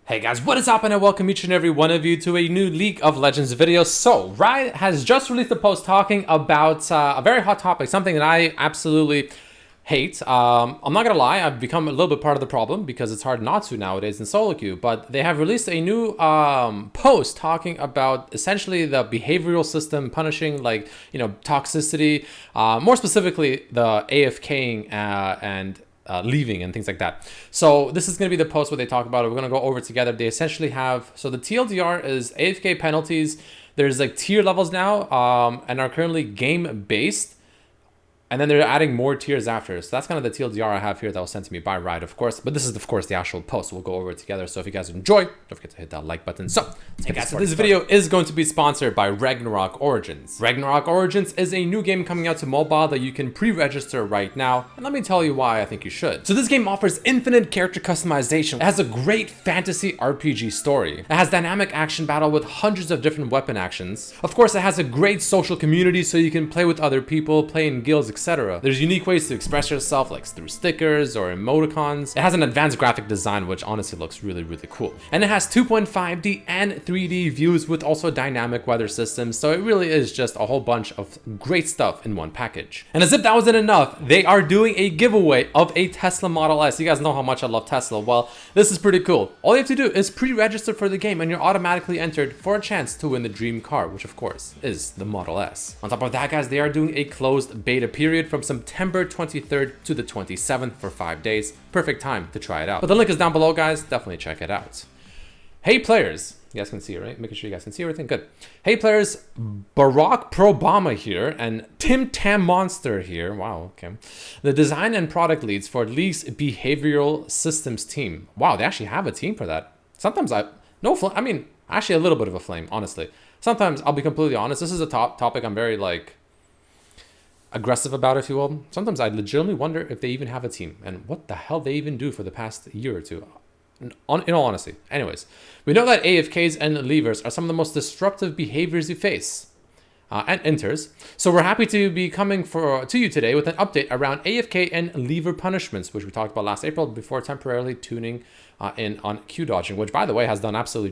Hey guys, what is up, and I welcome each and every one of you to a new League of Legends video. So, Riot has just released a post talking about a very hot topic, something that I absolutely hate. I'm not gonna lie, I've become a little bit part of the problem because it's hard not to nowadays in solo queue, but they have released a new post talking about essentially the behavioral system punishing, like, toxicity, more specifically the AFKing and leaving and things like that. So this is going to be the post where they talk about it. We're going to go over it together. They essentially have, so the TLDR is AFK penalties. There's like tier levels now and are currently game based. And then they're adding more tiers after. So that's kind of the TLDR I have here that was sent to me by Riot, of course. But this is, of course, the actual post. We'll go over it together. So if you guys enjoy, don't forget to hit that like button. So, hey guys, this video is going to be sponsored by Ragnarok Origins. Ragnarok Origins is a new game coming out to mobile that you can pre-register right now. And let me tell you why I think you should. So this game offers infinite character customization. It has a great fantasy RPG story. It has dynamic action battle with hundreds of different weapon actions. Of course, it has a great social community so you can play with other people, play in guilds, etc. There's unique ways to express yourself, like through stickers or emoticons. It has an advanced graphic design, which honestly looks really, really cool. And it has 2.5D and 3D views with also dynamic weather systems. So it really is just a whole bunch of great stuff in one package. And as if that wasn't enough, they are doing a giveaway of a Tesla Model S. You guys know how much I love Tesla. Well, this is pretty cool. All you have to do is pre-register for the game and you're automatically entered for a chance to win the dream car, which of course is the Model S. On top of that, guys, they are doing a closed beta period from September 23rd to the 27th for 5 days. Perfect time to try it out. But the link is down below, guys. Definitely check it out. Hey players, you guys can see it, right? Making sure you guys can see everything. Good. Hey players, Barack Probama here and Tim Tam Monster here. Wow, okay. The design and product leads for League's behavioral systems team. Wow, they actually have a team for that. Sometimes actually a little bit of a flame, honestly. Sometimes I'll be completely honest. This is a topic I'm very aggressive about, if you will. Sometimes I legitimately wonder if they even have a team and what the hell they even do for the past year or two. In all honesty. Anyways, we know that AFKs and leavers are some of the most disruptive behaviors you face and INTERS. So we're happy to be coming to you today with an update around AFK and leaver punishments, which we talked about last April before temporarily tuning in on Q dodging, which by the way has done absolutely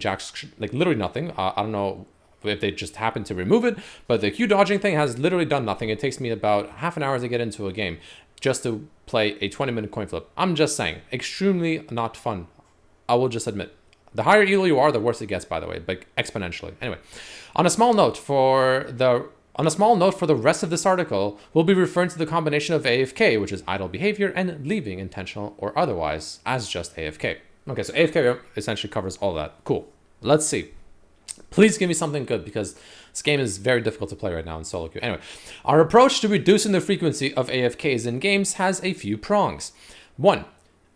literally nothing. I don't know if they just happen to remove it, but the Q dodging thing has literally done nothing. It takes me about half an hour to get into a game just to play a 20-minute coin flip. I'm just saying, extremely not fun. I will just admit. The higher elo you are, the worse it gets, by the way, but exponentially. Anyway, on a small note for the rest of this article, we'll be referring to the combination of AFK, which is idle behavior, and leaving, intentional or otherwise, as just AFK. Okay, so AFK essentially covers all that. Cool. Let's see. Please give me something good because this game is very difficult to play right now in solo queue. Anyway, our approach to reducing the frequency of AFKs in games has a few prongs. 1.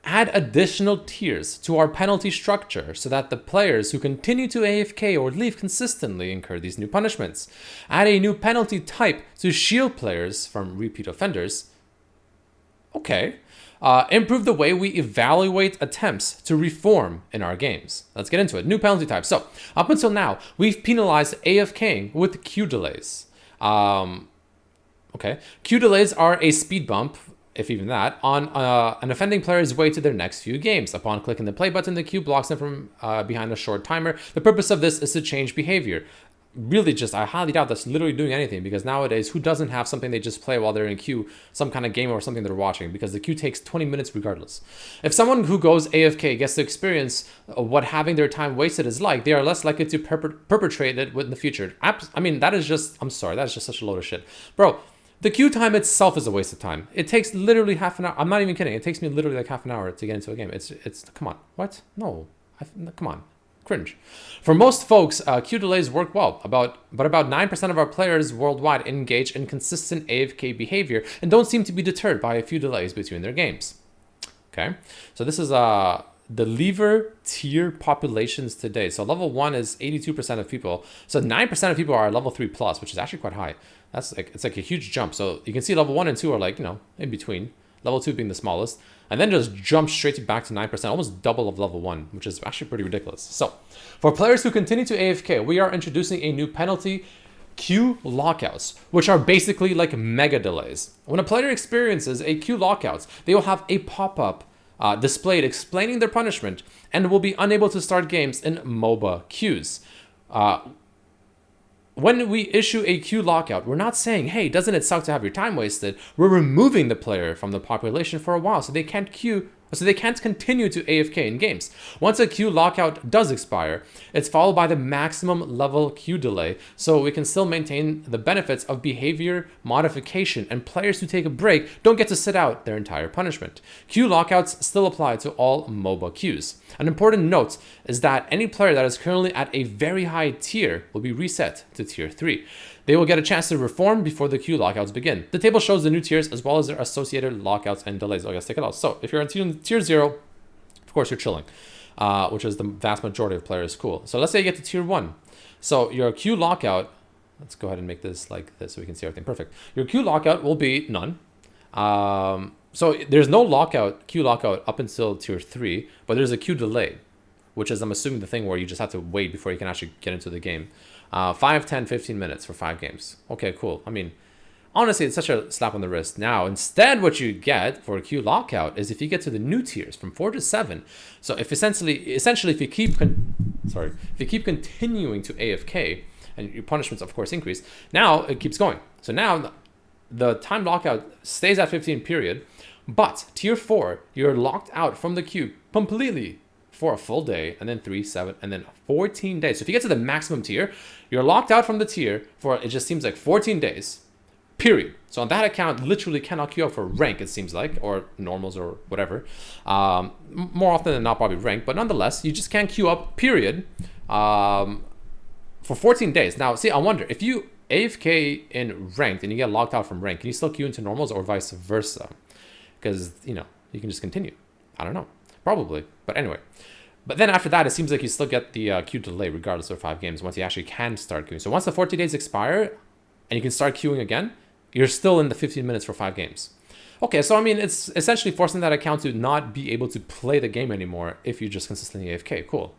Add additional tiers to our penalty structure so that the players who continue to AFK or leave consistently incur these new punishments. Add a new penalty type to shield players from repeat offenders. Okay. Improve the way we evaluate attempts to reform in our games. Let's get into it. New penalty type. So, up until now, we've penalized AFKing with Q delays. Okay. Q delays are a speed bump, if even that, on an offending player's way to their next few games. Upon clicking the play button, the Q blocks them from behind a short timer. The purpose of this is to change behavior. Really I highly doubt that's literally doing anything because nowadays, who doesn't have something they just play while they're in queue, some kind of game or something they're watching, because the queue takes 20 minutes regardless. If someone who goes AFK gets to experience what having their time wasted is like, they are less likely to perpetrate it in the future. That is just such a load of shit. Bro, the queue time itself is a waste of time. It takes literally half an hour. I'm not even kidding. It takes me literally like half an hour to get into a game. It's come on. What? No. Come on. Cringe. For most folks, queue delays work well, but about 9% of our players worldwide engage in consistent AFK behavior and don't seem to be deterred by a few delays between their games. Okay, so this is the lever tier populations today. So level 1 is 82% of people. So 9% of people are level 3 plus, which is actually quite high. It's like a huge jump. So you can see level 1 and 2 are in between. Level 2 being the smallest, and then just jump straight back to 9%, almost double of level 1, which is actually pretty ridiculous. So, for players who continue to AFK, we are introducing a new penalty, Q lockouts, which are basically like mega delays. When a player experiences a Q lockouts, they will have a pop-up displayed explaining their punishment and will be unable to start games in MOBA queues. When we issue a queue lockout, we're not saying, hey, doesn't it suck to have your time wasted? We're removing the player from the population for a while so they can't continue to AFK in games. Once a queue lockout does expire, it's followed by the maximum level queue delay, so we can still maintain the benefits of behavior modification, and players who take a break don't get to sit out their entire punishment. Queue lockouts still apply to all MOBA queues. An important note is that any player that is currently at a very high tier will be reset to tier 3. They will get a chance to reform before the queue lockouts begin. The table shows the new tiers as well as their associated lockouts and delays. Oh, let's take it out. So if you're in tier 0, of course you're chilling, which is the vast majority of players. Cool. So let's say you get to tier 1. So your queue lockout, let's go ahead and make this like this so we can see everything. Perfect. Your queue lockout will be none. So there's no queue lockout up until tier 3, but there's a queue delay, which is, I'm assuming, the thing where you just have to wait before you can actually get into the game. 5, 10, 15 minutes for 5 games. Okay, cool. I mean, honestly, it's such a slap on the wrist. Now, instead, what you get for a queue lockout is if you get to the new tiers from 4 to 7. So if essentially, if you keep continuing to AFK and your punishments, of course, increase, now it keeps going. So now the time lockout stays at 15 period, but tier 4, you're locked out from the queue completely for a full day, and then 3, 7, and then 14 days. So if you get to the maximum tier, you're locked out from the tier for, it just seems like 14 days, period. So on that account, literally cannot queue up for rank, it seems like, or normals or whatever. More often than not, probably rank, but nonetheless, you just can't queue up, period, for 14 days. Now, see, I wonder, if you AFK in ranked and you get locked out from rank, can you still queue into normals or vice versa? Because, you know, you can just continue. I don't know. Probably. But anyway. But then after that, it seems like you still get the queue delay regardless of 5 games once you actually can start queuing. So once the 14 days expire and you can start queuing again, you're still in the 15 minutes for 5 games. Okay, so I mean, it's essentially forcing that account to not be able to play the game anymore if you just consistently AFK. Cool.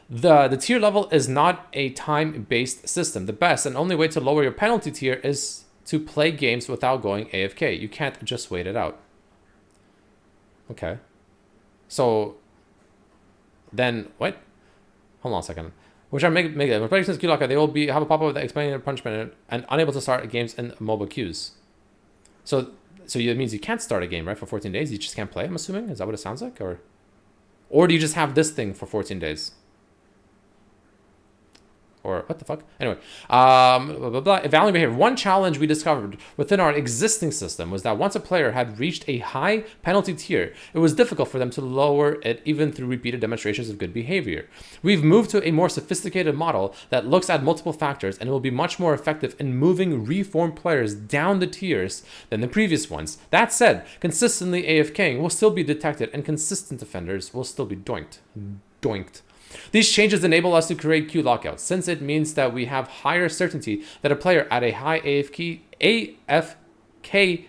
The tier level is not a time-based system. The best and only way to lower your penalty tier is to play games without going AFK. You can't just wait it out. Okay. So then what? Hold on a second. Which are make when players queue lockout, they will have a pop-up with explaining their punishment and unable to start games in MOBA queues. So it means you can't start a game, right, for 14 days. You just can't play, I'm assuming. Is that what it sounds like? Or do you just have this thing for 14 days? Or what the fuck? Anyway, blah, blah, blah. Evaluating behavior. One challenge we discovered within our existing system was that once a player had reached a high penalty tier, it was difficult for them to lower it even through repeated demonstrations of good behavior. We've moved to a more sophisticated model that looks at multiple factors and will be much more effective in moving reformed players down the tiers than the previous ones. That said, consistently AFKing will still be detected and consistent offenders will still be doinked. These changes enable us to create queue lockouts, since it means that we have higher certainty that a player at a high AFK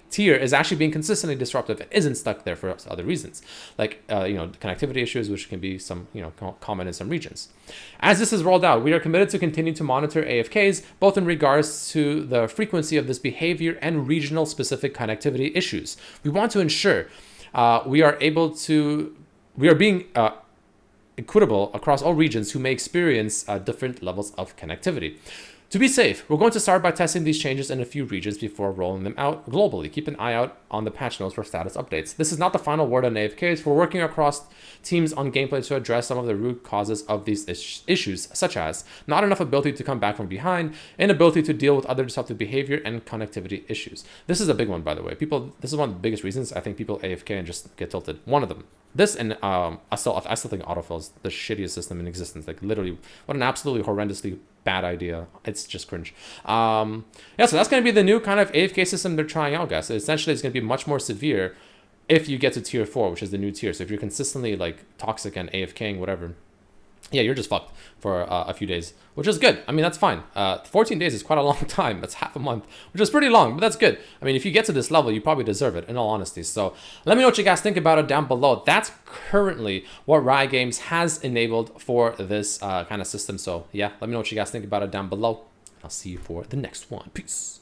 tier is actually being consistently disruptive and isn't stuck there for other reasons, like connectivity issues, which can be some common in some regions. As this is rolled out, we are committed to continue to monitor AFKs, both in regards to the frequency of this behavior and regional specific connectivity issues. We want to ensure we are being equitable across all regions who may experience different levels of connectivity. To be safe, we're going to start by testing these changes in a few regions before rolling them out globally. Keep an eye out on the patch notes for status updates. This is not the final word on AFKs. We're working across teams on gameplay to address some of the root causes of these issues, such as not enough ability to come back from behind, inability to deal with other disruptive behavior, and connectivity issues. This is a big one, by the way. This is one of the biggest reasons I think people AFK and just get tilted. One of them. This and I still think autofill is the shittiest system in existence. Like literally, what an absolutely horrendously bad idea. It's just cringe. So that's going to be the new kind of AFK system they're trying out, guys. Essentially, it's going to be much more severe if you get to tier 4, which is the new tier. So if you're consistently like toxic and AFKing, whatever, yeah, you're just fucked for a few days, which is good. I mean, that's fine. 14 days is quite a long time. That's half a month, which is pretty long, but that's good. I mean, if you get to this level, you probably deserve it, in all honesty. So let me know what you guys think about it down below. That's currently what Riot Games has enabled for this kind of system. So yeah, let me know what you guys think about it down below. I'll see you for the next one. Peace.